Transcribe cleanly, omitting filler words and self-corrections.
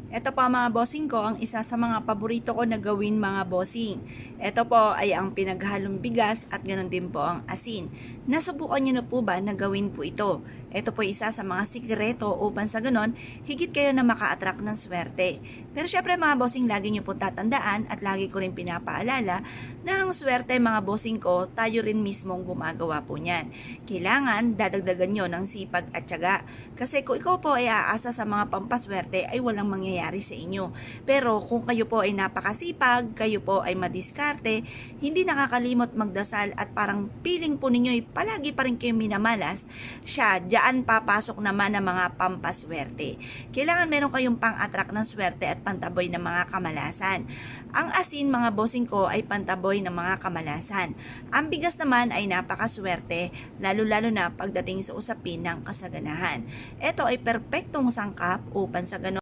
Ito po mga bossing ko, ang isa sa mga paborito ko na gawin mga bossing. Ito po ay ang pinaghalong bigas at ganoon din po ang asin. Nasubukan nyo na po ba na gawin po ito? Ito po isa sa mga sikreto upang sa ganon, higit kayo na maka-attract ng swerte. Pero syempre mga bossing, lagi nyo po tatandaan at lagi ko rin pinapaalala na ang swerte mga bossing ko, tayo rin mismong gumagawa po niyan. Kailangan dadagdagan nyo ng sipag at tiyaga. Kasi kung ikaw po ay aasa sa mga pampaswerte ay walang mangyayari sa inyo. Pero kung kayo po ay napakasipag, kayo po ay madiskarte, hindi nakakalimot magdasal at parang piling po ninyo ay palagi pa rin kayo minamalas, diyan papasok naman ang mga pampaswerte. Kailangan meron kayong pang-attract ng swerte at pantaboy ng mga kamalasan. Ang asin mga bossing ko ay pantaboy ng mga kamalasan. Ang bigas naman ay napakaswerte, lalo-lalo na pagdating sa usapin ng kasaganahan. Ito ay perpektong sangkap upang sa ganon